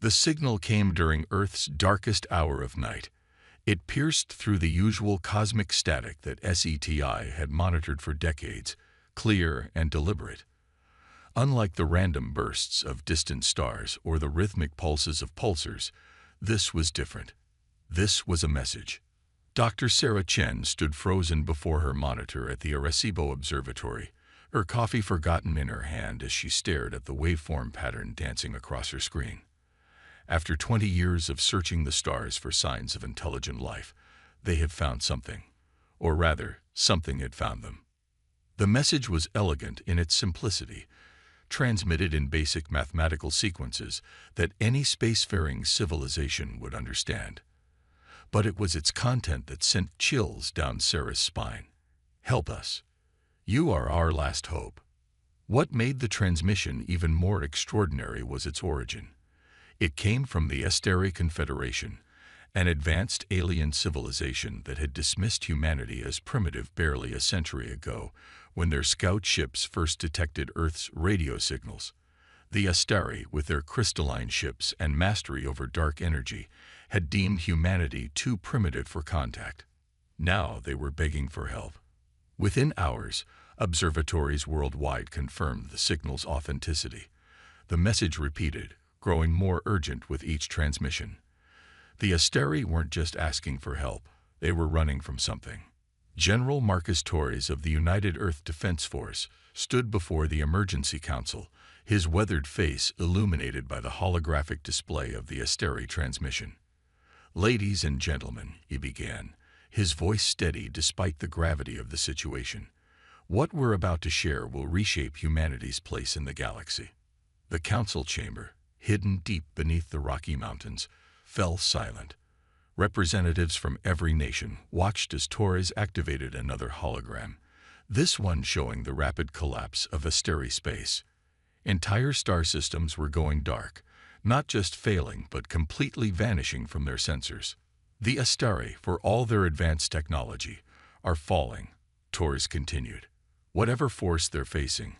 The signal came during Earth's darkest hour of night. It pierced through the usual cosmic static that SETI had monitored for decades, clear and deliberate. Unlike the random bursts of distant stars or the rhythmic pulses of pulsars, this was different. This was a message. Dr. Sarah Chen stood frozen before her monitor at the Arecibo Observatory, her coffee forgotten in her hand as she stared at the waveform pattern dancing across her screen. After 20 years of searching the stars for signs of intelligent life, they had found something. Or rather, something had found them. The message was elegant in its simplicity, transmitted in basic mathematical sequences that any spacefaring civilization would understand. But it was its content that sent chills down Sarah's spine. Help us. You are our last hope. What made the transmission even more extraordinary was its origin. It came from the Asteri Confederation, an advanced alien civilization that had dismissed humanity as primitive barely a century ago when their scout ships first detected Earth's radio signals. The Asteri, with their crystalline ships and mastery over dark energy, had deemed humanity too primitive for contact. Now they were begging for help. Within hours, observatories worldwide confirmed the signal's authenticity. The message repeated, growing more urgent with each transmission. The Asteri weren't just asking for help, they were running from something. General Marcus Torres of the United Earth Defense Force stood before the Emergency Council, his weathered face illuminated by the holographic display of the Asteri transmission. "Ladies and gentlemen," he began, his voice steady despite the gravity of the situation. "What we're about to share will reshape humanity's place in the galaxy." The council chamber, hidden deep beneath the Rocky Mountains, fell silent. Representatives from every nation watched as Torres activated another hologram, this one showing the rapid collapse of Asteri space. Entire star systems were going dark, not just failing but completely vanishing from their sensors. "The Asteri, for all their advanced technology, are falling," Torres continued. "Whatever force they're facing,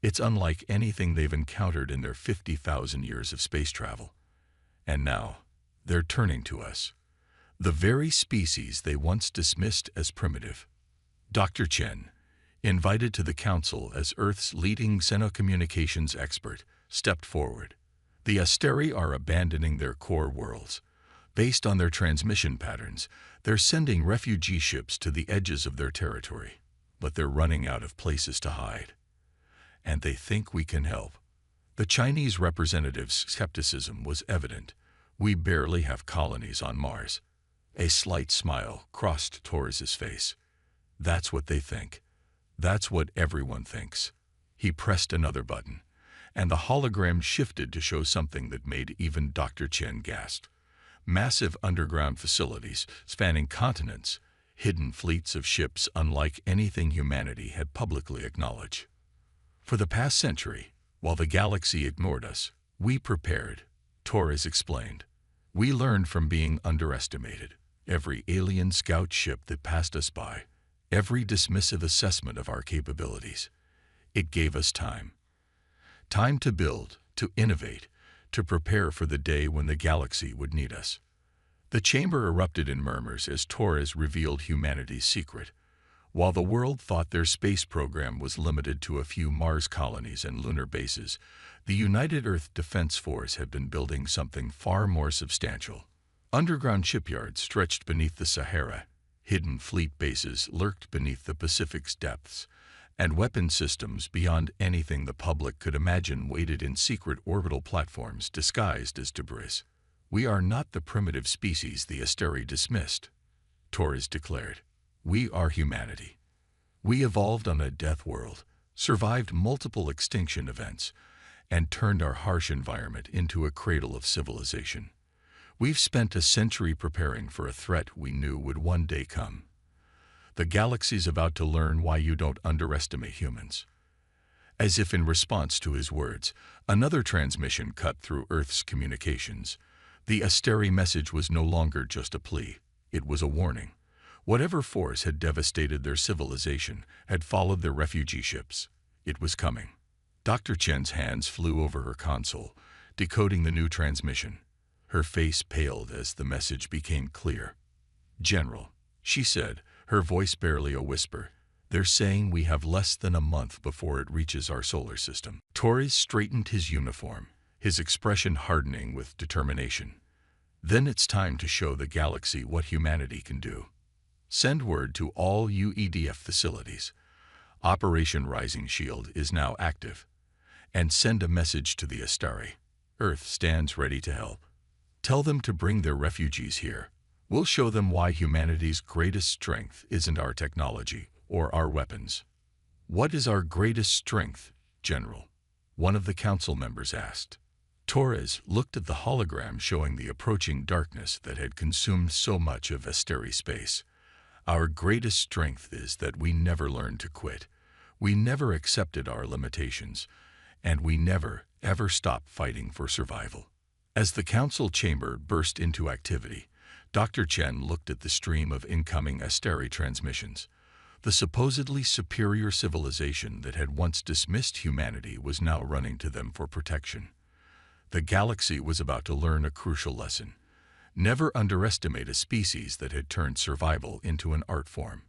it's unlike anything they've encountered in their 50,000 years of space travel. And now, they're turning to us. The very species they once dismissed as primitive." Dr. Chen, invited to the council as Earth's leading xenocommunications expert, stepped forward. "The Asteri are abandoning their core worlds. Based on their transmission patterns, they're sending refugee ships to the edges of their territory. But they're running out of places to hide. And they think we can help." The Chinese representative's skepticism was evident. "We barely have colonies on Mars." A slight smile crossed Torres's face. "That's what they think. That's what everyone thinks." He pressed another button, and the hologram shifted to show something that made even Dr. Chen gasp. Massive underground facilities spanning continents, hidden fleets of ships unlike anything humanity had publicly acknowledged. "For the past century, while the galaxy ignored us, we prepared," Torres explained. "We learned from being underestimated. Every alien scout ship that passed us by, every dismissive assessment of our capabilities. It gave us time. Time to build, to innovate, to prepare for the day when the galaxy would need us." The chamber erupted in murmurs as Torres revealed humanity's secret. While the world thought their space program was limited to a few Mars colonies and lunar bases, the United Earth Defense Force had been building something far more substantial. Underground shipyards stretched beneath the Sahara, hidden fleet bases lurked beneath the Pacific's depths, and weapon systems beyond anything the public could imagine waited in secret orbital platforms disguised as debris. "We are not the primitive species the Asteri dismissed," Torres declared. "We are humanity. We evolved on a death world, survived multiple extinction events, and turned our harsh environment into a cradle of civilization. We've spent a century preparing for a threat we knew would one day come. The galaxy's about to learn why you don't underestimate humans." As if in response to his words, another transmission cut through Earth's communications. The Asteri message was no longer just a plea, it was a warning. Whatever force had devastated their civilization had followed their refugee ships. It was coming. Dr. Chen's hands flew over her console, decoding the new transmission. Her face paled as the message became clear. "General," she said, her voice barely a whisper, "they're saying we have less than a month before it reaches our solar system." Torres straightened his uniform, his expression hardening with determination. "Then it's time to show the galaxy what humanity can do. Send word to all UEDF facilities. Operation Rising Shield is now active. And send a message to the Astari. Earth stands ready to help. Tell them to bring their refugees here. We'll show them why humanity's greatest strength isn't our technology or our weapons." "What is our greatest strength, General?" one of the council members asked. Torres looked at the hologram showing the approaching darkness that had consumed so much of Astari space. "Our greatest strength is that we never learned to quit. We never accepted our limitations, and we never, ever stopped fighting for survival." As the council chamber burst into activity, Dr. Chen looked at the stream of incoming Astari transmissions. The supposedly superior civilization that had once dismissed humanity was now running to them for protection. The galaxy was about to learn a crucial lesson. Never underestimate a species that had turned survival into an art form.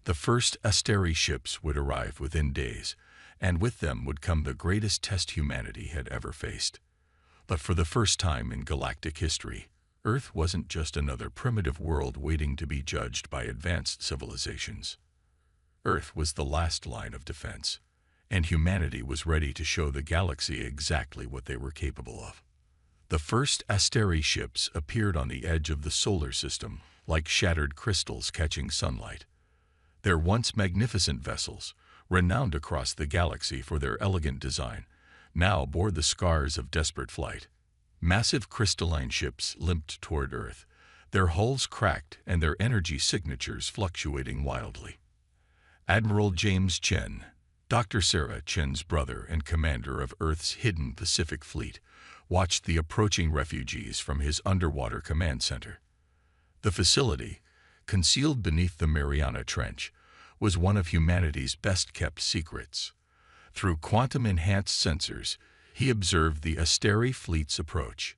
The first Astari ships would arrive within days, and with them would come the greatest test humanity had ever faced. But for the first time in galactic history, Earth wasn't just another primitive world waiting to be judged by advanced civilizations. Earth was the last line of defense, and humanity was ready to show the galaxy exactly what they were capable of. The first Astari ships appeared on the edge of the solar system, like shattered crystals catching sunlight. Their once magnificent vessels, renowned across the galaxy for their elegant design, now bore the scars of desperate flight. Massive crystalline ships limped toward Earth, their hulls cracked and their energy signatures fluctuating wildly. Admiral James Chen, Dr. Sarah Chen's brother and commander of Earth's hidden Pacific Fleet, watched the approaching refugees from his underwater command center. The facility, concealed beneath the Mariana Trench, was one of humanity's best-kept secrets. Through quantum-enhanced sensors, he observed the Astari fleet's approach.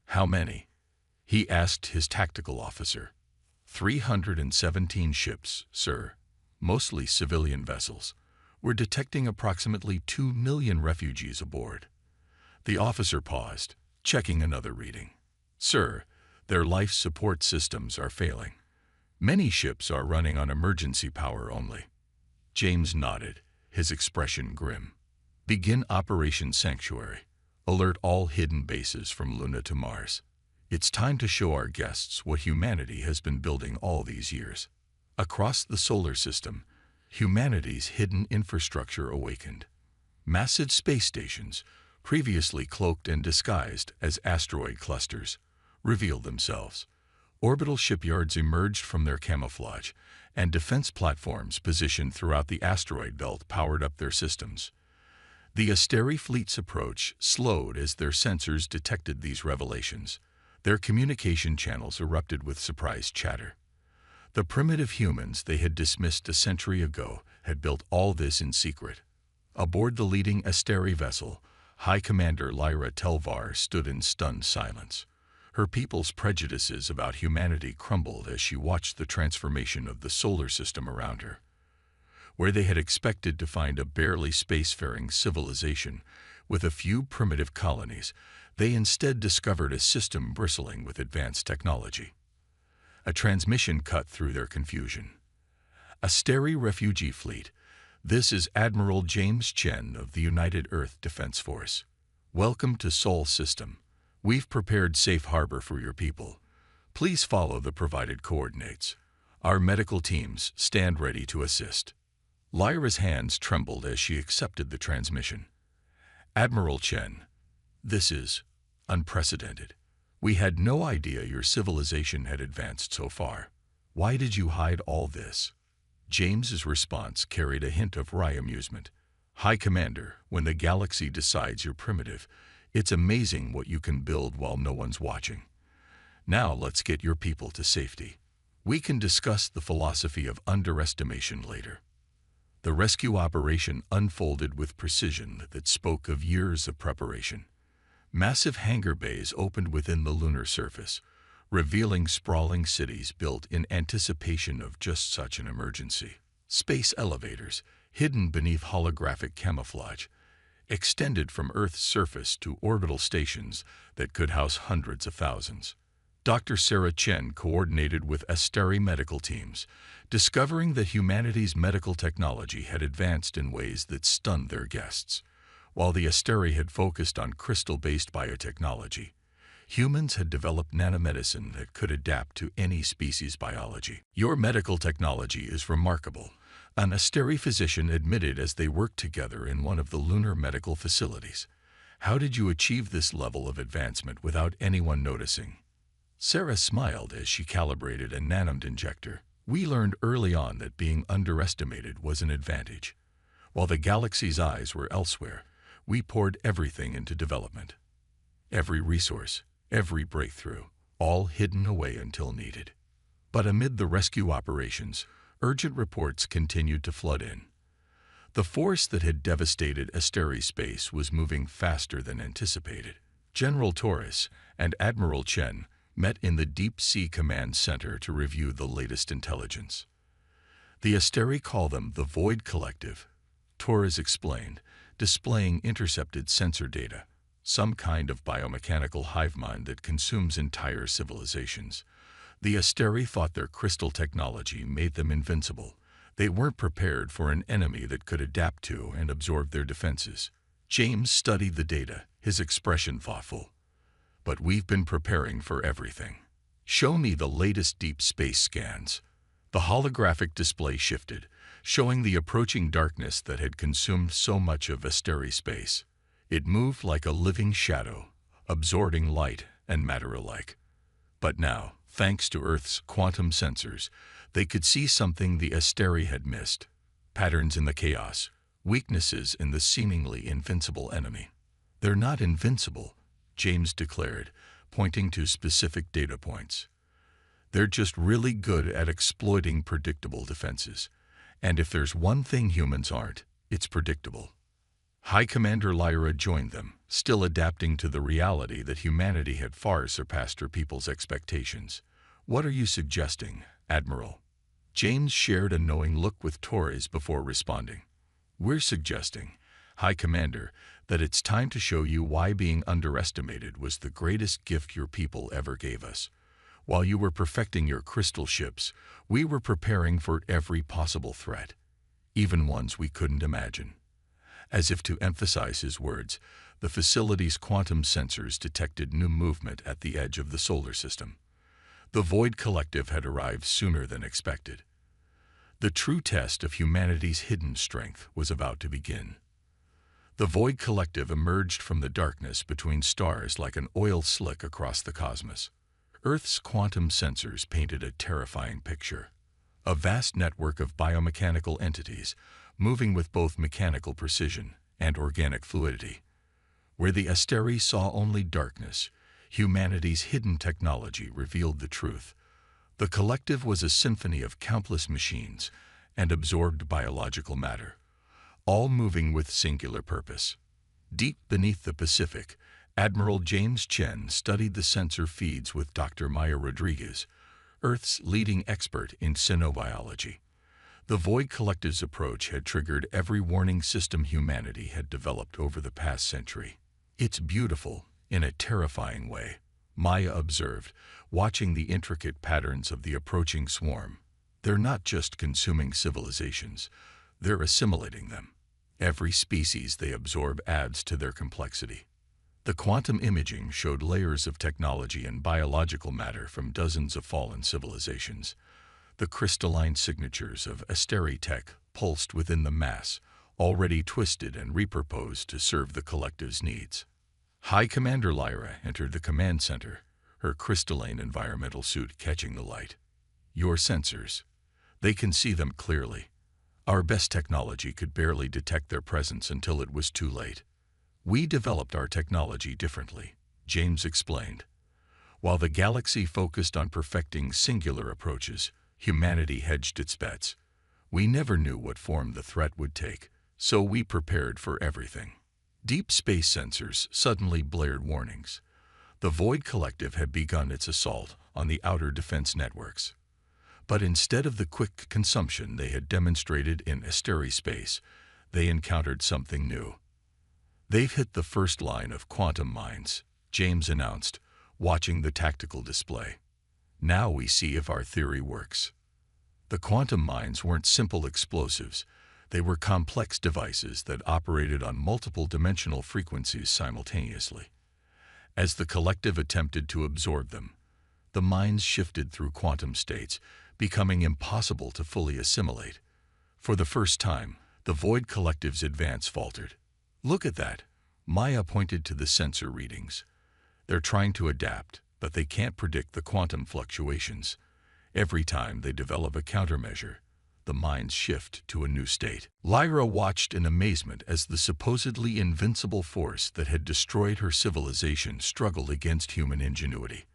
"How many?" he asked his tactical officer. 317 ships, sir, mostly civilian vessels. We're detecting approximately 2 million refugees aboard." The officer paused, checking another reading. "Sir, their life support systems are failing. Many ships are running on emergency power only." James nodded, his expression grim. "Begin Operation Sanctuary. Alert all hidden bases from Luna to Mars. It's time to show our guests what humanity has been building all these years." Across the solar system, humanity's hidden infrastructure awakened. Massive space stations, previously cloaked and disguised as asteroid clusters, revealed themselves. Orbital shipyards emerged from their camouflage, and defense platforms positioned throughout the asteroid belt powered up their systems. The Astari fleet's approach slowed as their sensors detected these revelations. Their communication channels erupted with surprised chatter. The primitive humans they had dismissed a century ago had built all this in secret. Aboard the leading Astari vessel, High Commander Lyra Telvar stood in stunned silence. Her people's prejudices about humanity crumbled as she watched the transformation of the solar system around her. Where they had expected to find a barely spacefaring civilization with a few primitive colonies, they instead discovered a system bristling with advanced technology. A transmission cut through their confusion. "Astari Refugee Fleet, this is Admiral James Chen of the United Earth Defense Force. Welcome to Sol System. We've prepared safe harbor for your people. Please follow the provided coordinates. Our medical teams stand ready to assist." Lyra's hands trembled as she accepted the transmission. "Admiral Chen, this is unprecedented. We had no idea your civilization had advanced so far. Why did you hide all this?" James's response carried a hint of wry amusement. "High Commander, when the galaxy decides you're primitive, it's amazing what you can build while no one's watching. Now let's get your people to safety. We can discuss the philosophy of underestimation later." The rescue operation unfolded with precision that spoke of years of preparation. Massive hangar bays opened within the lunar surface, revealing sprawling cities built in anticipation of just such an emergency. Space elevators, hidden beneath holographic camouflage, extended from Earth's surface to orbital stations that could house hundreds of thousands. Dr. Sarah Chen coordinated with Asteri medical teams, discovering that humanity's medical technology had advanced in ways that stunned their guests. While the Asteri had focused on crystal-based biotechnology, humans had developed nanomedicine that could adapt to any species' biology. "Your medical technology is remarkable," an Asteri physician admitted as they worked together in one of the lunar medical facilities. "How did you achieve this level of advancement without anyone noticing?" Sarah smiled as she calibrated a nanomed injector. "We learned early on that being underestimated was an advantage. While the galaxy's eyes were elsewhere, we poured everything into development. Every resource, every breakthrough, all hidden away until needed." But amid the rescue operations, urgent reports continued to flood in. The force that had devastated Asteri space was moving faster than anticipated. General Torres and Admiral Chen met in the Deep Sea Command Center to review the latest intelligence. The Asteri call them the Void Collective, Torres explained, displaying intercepted sensor data, some kind of biomechanical hive mind that consumes entire civilizations. The Asteri thought their crystal technology made them invincible. They weren't prepared for an enemy that could adapt to and absorb their defenses. James studied the data, his expression thoughtful. "But we've been preparing for everything. Show me the latest deep space scans." The holographic display shifted, showing the approaching darkness that had consumed so much of Asteri space. It moved like a living shadow, absorbing light and matter alike. But now, thanks to Earth's quantum sensors, they could see something the Asteri had missed: patterns in the chaos, weaknesses in the seemingly invincible enemy. "They're not invincible," James declared, pointing to specific data points. "They're just really good at exploiting predictable defenses. And if there's one thing humans aren't, it's predictable." High Commander Lyra joined them, still adapting to the reality that humanity had far surpassed her people's expectations. "What are you suggesting, Admiral?" James shared a knowing look with Torres before responding. "We're suggesting, High Commander, that it's time to show you why being underestimated was the greatest gift your people ever gave us. While you were perfecting your crystal ships, we were preparing for every possible threat, even ones we couldn't imagine." As if to emphasize his words, the facility's quantum sensors detected new movement at the edge of the solar system. The Void Collective had arrived sooner than expected. The true test of humanity's hidden strength was about to begin. The Void Collective emerged from the darkness between stars like an oil slick across the cosmos. Earth's quantum sensors painted a terrifying picture: a vast network of biomechanical entities moving with both mechanical precision and organic fluidity. Where the Asteri saw only darkness, humanity's hidden technology revealed the truth. The collective was a symphony of countless machines and absorbed biological matter, all moving with singular purpose. Deep beneath the Pacific, Admiral James Chen studied the sensor feeds with Dr. Maya Rodriguez, Earth's leading expert in xenobiology. The Void Collective's approach had triggered every warning system humanity had developed over the past century. "It's beautiful, in a terrifying way," Maya observed, watching the intricate patterns of the approaching swarm. "They're not just consuming civilizations, they're assimilating them. Every species they absorb adds to their complexity." The quantum imaging showed layers of technology and biological matter from dozens of fallen civilizations. The crystalline signatures of Asteri tech pulsed within the mass, already twisted and repurposed to serve the collective's needs. High Commander Lyra entered the command center, her crystalline environmental suit catching the light. "Your sensors. They can see them clearly. Our best technology could barely detect their presence until it was too late. We developed our technology differently," James explained. While the galaxy focused on perfecting singular approaches, humanity hedged its bets. "We never knew what form the threat would take, so we prepared for everything." Deep space sensors suddenly blared warnings. The Void Collective had begun its assault on the outer defense networks. But instead of the quick consumption they had demonstrated in Asteri space, they encountered something new. "They've hit the first line of quantum mines," James announced, watching the tactical display. "Now we see if our theory works." The quantum mines weren't simple explosives. They were complex devices that operated on multiple dimensional frequencies simultaneously. As the collective attempted to absorb them, the mines shifted through quantum states, becoming impossible to fully assimilate. For the first time, the Void Collective's advance faltered. "Look at that," Maya pointed to the sensor readings. "They're trying to adapt, but they can't predict the quantum fluctuations. Every time they develop a countermeasure, the mines shift to a new state." Lyra watched in amazement as the supposedly invincible force that had destroyed her civilization struggled against human ingenuity.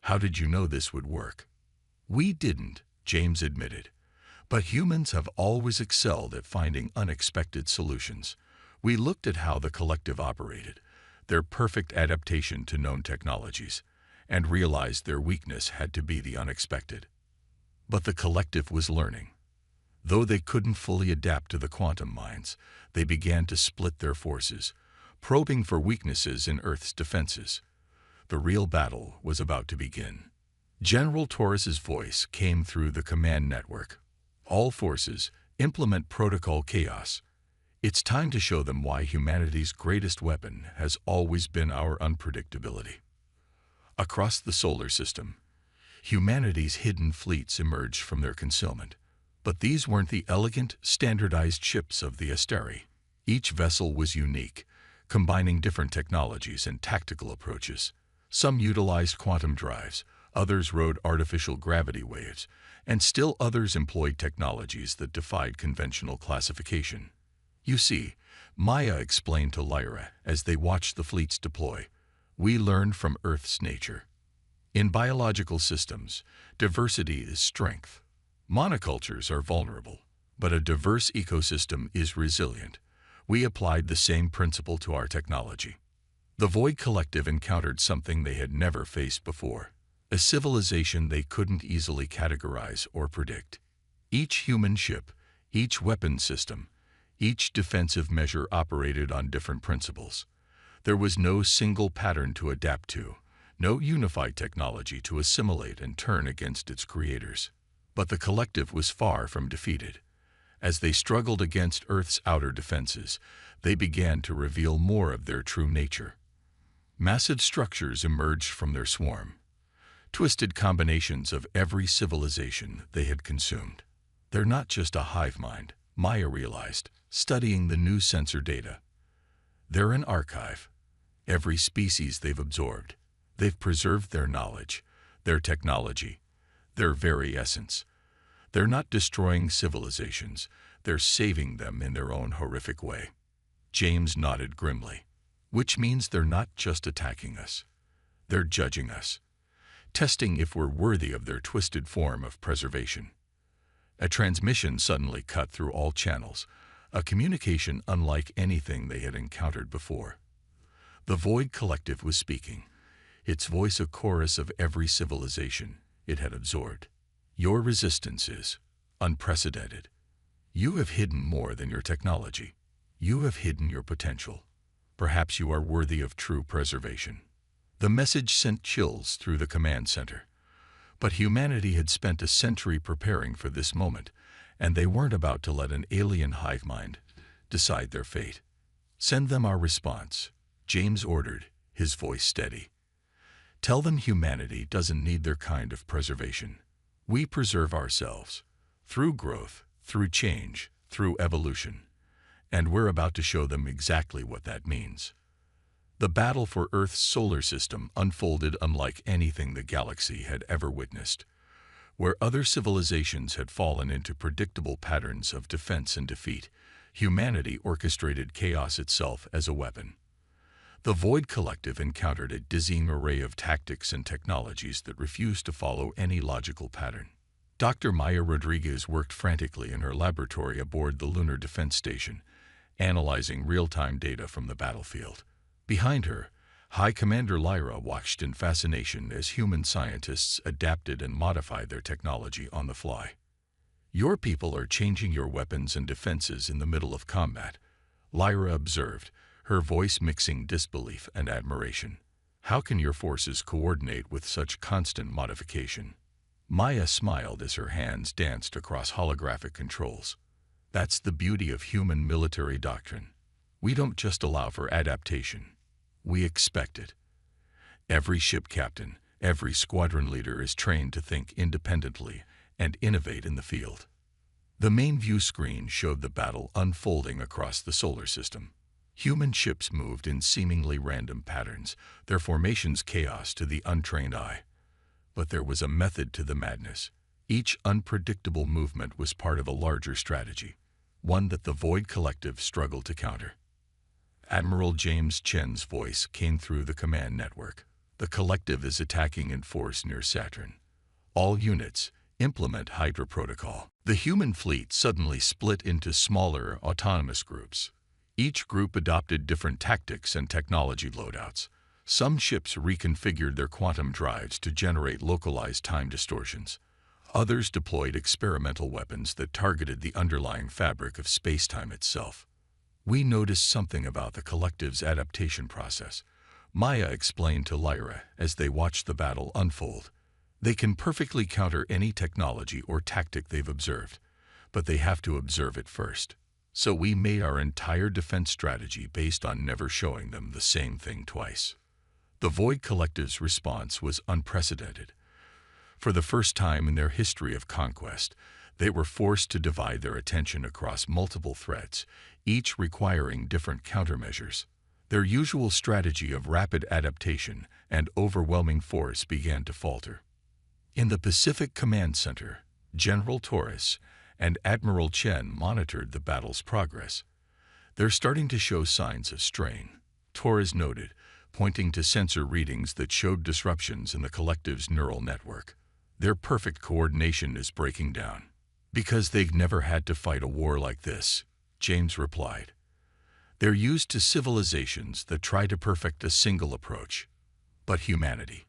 "How did you know this would work?" "We didn't," James admitted. "But humans have always excelled at finding unexpected solutions. We looked at how the collective operated, their perfect adaptation to known technologies, and realized their weakness had to be the unexpected." But the collective was learning. Though they couldn't fully adapt to the quantum mines, they began to split their forces, probing for weaknesses in Earth's defenses. The real battle was about to begin. General Torres's voice came through the command network. "All forces, implement Protocol Chaos. It's time to show them why humanity's greatest weapon has always been our unpredictability." Across the solar system, humanity's hidden fleets emerged from their concealment. But these weren't the elegant, standardized ships of the Asteri. Each vessel was unique, combining different technologies and tactical approaches. Some utilized quantum drives, others rode artificial gravity waves, and still others employed technologies that defied conventional classification. "You see," Maya explained to Lyra as they watched the fleets deploy, "we learned from Earth's nature. In biological systems, diversity is strength. Monocultures are vulnerable, but a diverse ecosystem is resilient. We applied the same principle to our technology." The Void Collective encountered something they had never faced before, a civilization they couldn't easily categorize or predict. Each human ship, each weapon system, each defensive measure operated on different principles. There was no single pattern to adapt to, no unified technology to assimilate and turn against its creators. But the collective was far from defeated. As they struggled against Earth's outer defenses, they began to reveal more of their true nature. Massive structures emerged from their swarm, twisted combinations of every civilization they had consumed. "They're not just a hive mind," Maya realized, studying the new sensor data. "They're an archive. Every species they've absorbed, they've preserved their knowledge, their technology, their very essence. They're not destroying civilizations, they're saving them in their own horrific way." James nodded grimly. "Which means they're not just attacking us. They're judging us, testing if we're worthy of their twisted form of preservation." A transmission suddenly cut through all channels, a communication unlike anything they had encountered before. The Void Collective was speaking, its voice a chorus of every civilization it had absorbed. "Your resistance is unprecedented. You have hidden more than your technology. You have hidden your potential. Perhaps you are worthy of true preservation." The message sent chills through the command center. But humanity had spent a century preparing for this moment, and they weren't about to let an alien hive mind decide their fate. "Send them our response," James ordered, his voice steady. "Tell them humanity doesn't need their kind of preservation. We preserve ourselves, through growth, through change, through evolution. And we're about to show them exactly what that means." The battle for Earth's solar system unfolded unlike anything the galaxy had ever witnessed. Where other civilizations had fallen into predictable patterns of defense and defeat, humanity orchestrated chaos itself as a weapon. The Void Collective encountered a dizzying array of tactics and technologies that refused to follow any logical pattern. Dr. Maya Rodriguez worked frantically in her laboratory aboard the Lunar Defense Station, analyzing real-time data from the battlefield. Behind her, High Commander Lyra watched in fascination as human scientists adapted and modified their technology on the fly. "Your people are changing your weapons and defenses in the middle of combat," Lyra observed, her voice mixing disbelief and admiration. "How can your forces coordinate with such constant modification?" Maya smiled as her hands danced across holographic controls. "That's the beauty of human military doctrine. We don't just allow for adaptation. We expect it. Every ship captain, every squadron leader is trained to think independently and innovate in the field." The main view screen showed the battle unfolding across the solar system. Human ships moved in seemingly random patterns, their formations chaos to the untrained eye. But there was a method to the madness. Each unpredictable movement was part of a larger strategy, one that the Void Collective struggled to counter. Admiral James Chen's voice came through the command network. "The Collective is attacking in force near Saturn. All units, implement Hydra Protocol." The human fleet suddenly split into smaller, autonomous groups. Each group adopted different tactics and technology loadouts. Some ships reconfigured their quantum drives to generate localized time distortions. Others deployed experimental weapons that targeted the underlying fabric of space-time itself. "We noticed something about the Collective's adaptation process," Maya explained to Lyra as they watched the battle unfold. "They can perfectly counter any technology or tactic they've observed, but they have to observe it first. So we made our entire defense strategy based on never showing them the same thing twice." The Void Collective's response was unprecedented. For the first time in their history of conquest, they were forced to divide their attention across multiple threats, each requiring different countermeasures. Their usual strategy of rapid adaptation and overwhelming force began to falter. In the Pacific Command Center, General Torres and Admiral Chen monitored the battle's progress. "They're starting to show signs of strain," Torres noted, pointing to sensor readings that showed disruptions in the Collective's neural network. "Their perfect coordination is breaking down." "Because they've never had to fight a war like this," James replied. "They're used to civilizations that try to perfect a single approach. But humanity."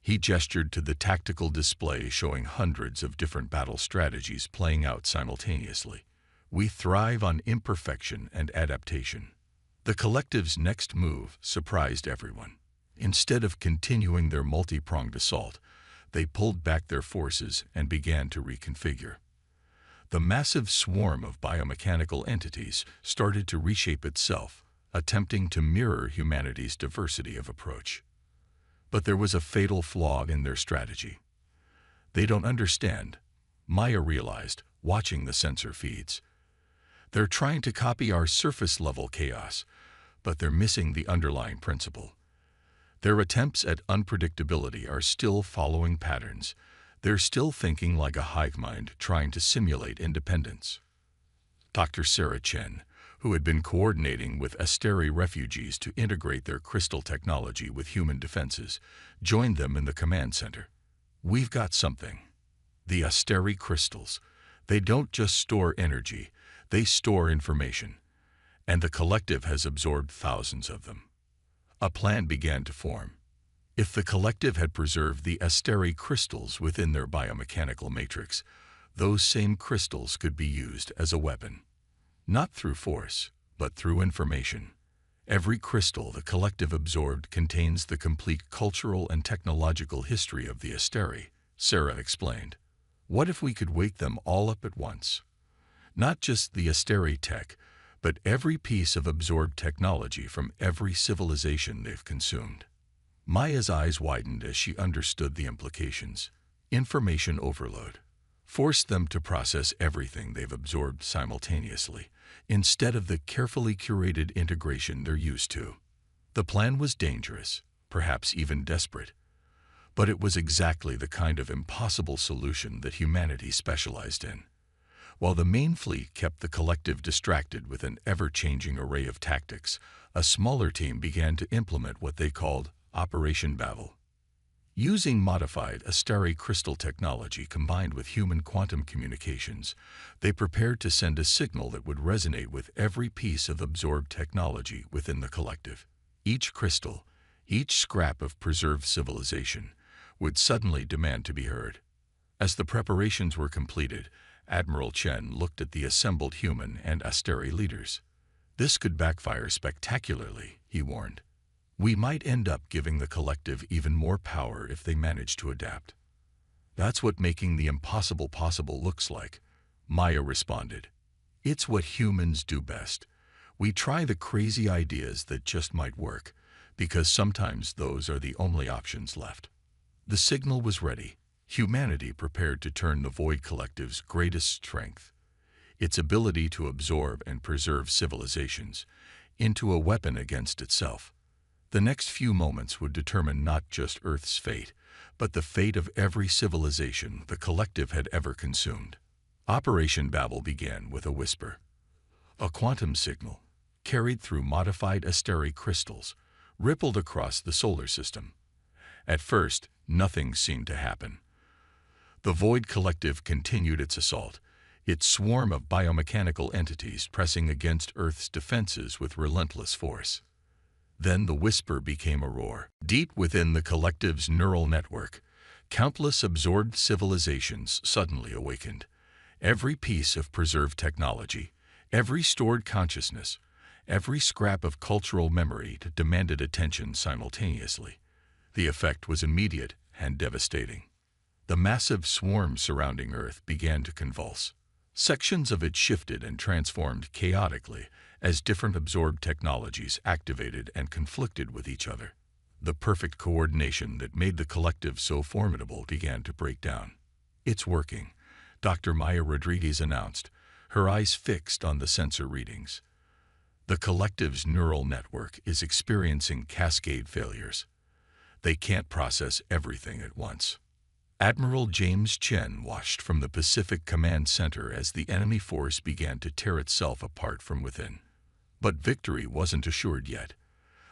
He gestured to the tactical display showing hundreds of different battle strategies playing out simultaneously. "We thrive on imperfection and adaptation." The Collective's next move surprised everyone. Instead of continuing their multi-pronged assault, they pulled back their forces and began to reconfigure. The massive swarm of biomechanical entities started to reshape itself, attempting to mirror humanity's diversity of approach. But there was a fatal flaw in their strategy. "They don't understand," Maya realized, watching the sensor feeds. "They're trying to copy our surface-level chaos, but they're missing the underlying principle. Their attempts at unpredictability are still following patterns. They're still thinking like a hive mind trying to simulate independence." Dr. Sarah Chen, who had been coordinating with Asteri refugees to integrate their crystal technology with human defenses, joined them in the command center. "We've got something. The Asteri crystals. They don't just store energy, they store information. And the Collective has absorbed thousands of them." A plan began to form. If the Collective had preserved the Asteri crystals within their biomechanical matrix, those same crystals could be used as a weapon. Not through force, but through information. Every crystal the Collective absorbed contains the complete cultural and technological history of the Asteri, Sarah explained. "What if we could wake them all up at once? Not just the Asteri tech, but every piece of absorbed technology from every civilization they've consumed." Maya's eyes widened as she understood the implications. Information overload. Force them to process everything they've absorbed simultaneously, instead of the carefully curated integration they're used to. The plan was dangerous, perhaps even desperate, but it was exactly the kind of impossible solution that humanity specialized in. While the main fleet kept the Collective distracted with an ever-changing array of tactics, a smaller team began to implement what they called Operation Babel. Using modified Asteri crystal technology combined with human quantum communications, they prepared to send a signal that would resonate with every piece of absorbed technology within the collective. Each crystal, each scrap of preserved civilization, would suddenly demand to be heard. As the preparations were completed, Admiral Chen looked at the assembled human and Asteri leaders. This could backfire spectacularly, he warned. We might end up giving the collective even more power if they manage to adapt. That's what making the impossible possible looks like, Maya responded. It's what humans do best. We try the crazy ideas that just might work, because sometimes those are the only options left. The signal was ready. Humanity prepared to turn the Void Collective's greatest strength, its ability to absorb and preserve civilizations, into a weapon against itself. The next few moments would determine not just Earth's fate, but the fate of every civilization the collective had ever consumed. Operation Babel began with a whisper. A quantum signal, carried through modified Asteri crystals, rippled across the solar system. At first, nothing seemed to happen. The Void Collective continued its assault, its swarm of biomechanical entities pressing against Earth's defenses with relentless force. Then the whisper became a roar. Deep within the collective's neural network, countless absorbed civilizations suddenly awakened. Every piece of preserved technology, every stored consciousness, every scrap of cultural memory demanded attention simultaneously. The effect was immediate and devastating. The massive swarm surrounding Earth began to convulse. Sections of it shifted and transformed chaotically as different absorbed technologies activated and conflicted with each other. The perfect coordination that made the collective so formidable began to break down. It's working, Dr. Maya Rodriguez announced, her eyes fixed on the sensor readings. The collective's neural network is experiencing cascade failures. They can't process everything at once. Admiral James Chen watched from the Pacific Command Center as the enemy force began to tear itself apart from within. But victory wasn't assured yet.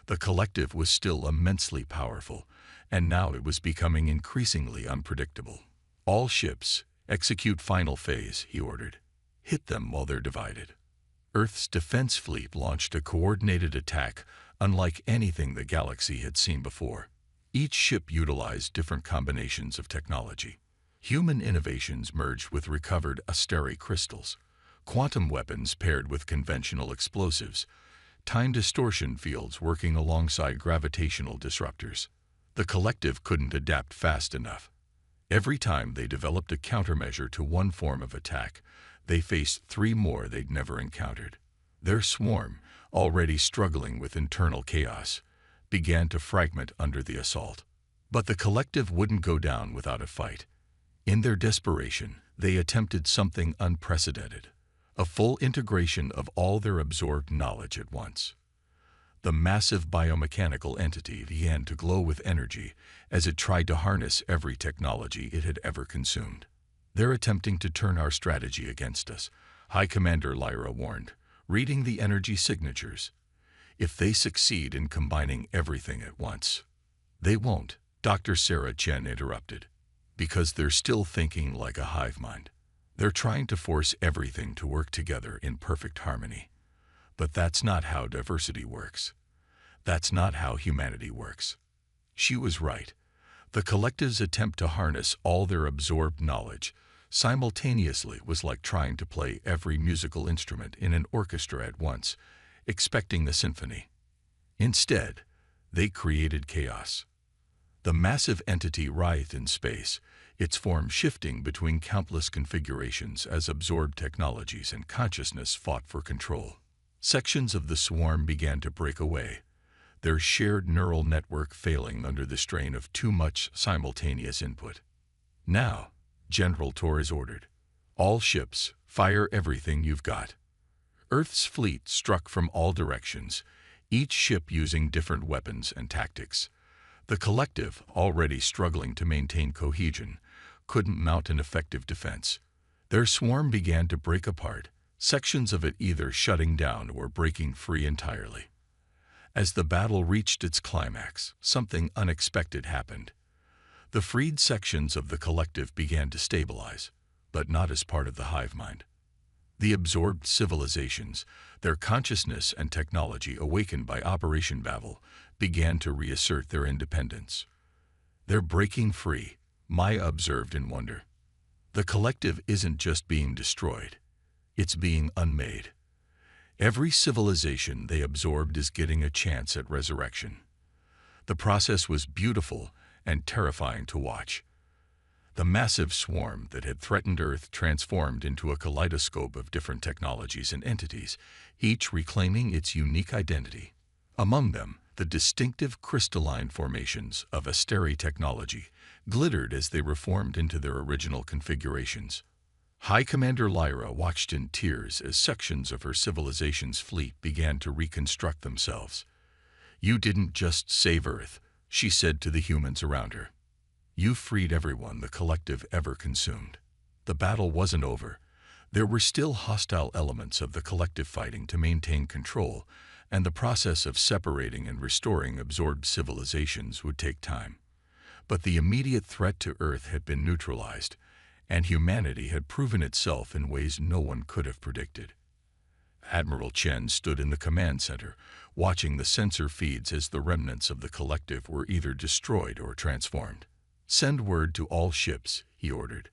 The collective was still immensely powerful, and now it was becoming increasingly unpredictable. All ships, execute final phase, he ordered. Hit them while they're divided. Earth's defense fleet launched a coordinated attack unlike anything the galaxy had seen before. Each ship utilized different combinations of technology. Human innovations merged with recovered Asteri crystals, quantum weapons paired with conventional explosives, time distortion fields working alongside gravitational disruptors. The collective couldn't adapt fast enough. Every time they developed a countermeasure to one form of attack, they faced 3 more they'd never encountered. Their swarm, already struggling with internal chaos, began to fragment under the assault. But the collective wouldn't go down without a fight. In their desperation, they attempted something unprecedented, a full integration of all their absorbed knowledge at once. The massive biomechanical entity began to glow with energy as it tried to harness every technology it had ever consumed. They're attempting to turn our strategy against us, High Commander Lyra warned, reading the energy signatures. If they succeed in combining everything at once. They won't, Dr. Sarah Chen interrupted, because they're still thinking like a hive mind. They're trying to force everything to work together in perfect harmony. But that's not how diversity works. That's not how humanity works. She was right. The collective's attempt to harness all their absorbed knowledge simultaneously was like trying to play every musical instrument in an orchestra at once, expecting the symphony. Instead, they created chaos. The massive entity writhed in space, its form shifting between countless configurations as absorbed technologies and consciousness fought for control. Sections of the swarm began to break away, their shared neural network failing under the strain of too much simultaneous input. Now, General Torres ordered, all ships, fire everything you've got. Earth's fleet struck from all directions, each ship using different weapons and tactics. The collective, already struggling to maintain cohesion, couldn't mount an effective defense. Their swarm began to break apart, sections of it either shutting down or breaking free entirely. As the battle reached its climax, something unexpected happened. The freed sections of the collective began to stabilize, but not as part of the hive mind. The absorbed civilizations, their consciousness and technology awakened by Operation Babel, began to reassert their independence. "They're breaking free," Maya observed in wonder. "The collective isn't just being destroyed, it's being unmade. Every civilization they absorbed is getting a chance at resurrection." The process was beautiful and terrifying to watch. The massive swarm that had threatened Earth transformed into a kaleidoscope of different technologies and entities, each reclaiming its unique identity. Among them, the distinctive crystalline formations of Asteri technology glittered as they reformed into their original configurations. High Commander Lyra watched in tears as sections of her civilization's fleet began to reconstruct themselves. "You didn't just save Earth," she said to the humans around her. "You freed everyone the collective ever consumed." The battle wasn't over. There were still hostile elements of the collective fighting to maintain control, and the process of separating and restoring absorbed civilizations would take time. But the immediate threat to Earth had been neutralized, and humanity had proven itself in ways no one could have predicted. Admiral Chen stood in the command center, watching the sensor feeds as the remnants of the collective were either destroyed or transformed. "Send word to all ships," he ordered.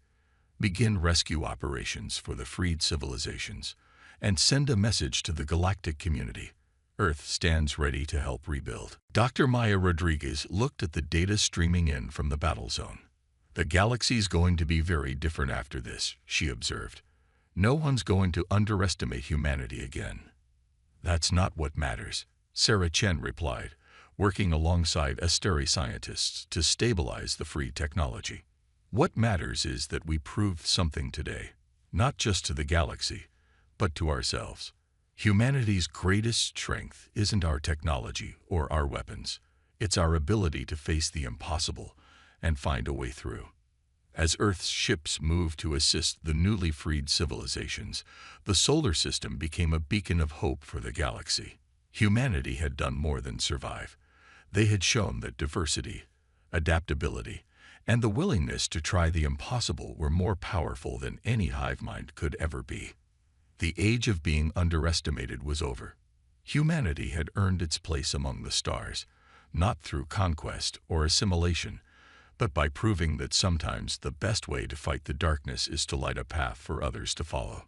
"Begin rescue operations for the freed civilizations, and send a message to the galactic community. Earth stands ready to help rebuild." Dr. Maya Rodriguez looked at the data streaming in from the battle zone. "The galaxy's going to be very different after this," she observed. "No one's going to underestimate humanity again." "That's not what matters," Sarah Chen replied, working alongside Asteri scientists to stabilize the free technology. "What matters is that we proved something today, not just to the galaxy, but to ourselves. Humanity's greatest strength isn't our technology or our weapons. It's our ability to face the impossible and find a way through." As Earth's ships moved to assist the newly freed civilizations, the solar system became a beacon of hope for the galaxy. Humanity had done more than survive. They had shown that diversity, adaptability, and the willingness to try the impossible were more powerful than any hive mind could ever be. The age of being underestimated was over. Humanity had earned its place among the stars, not through conquest or assimilation, but by proving that sometimes the best way to fight the darkness is to light a path for others to follow.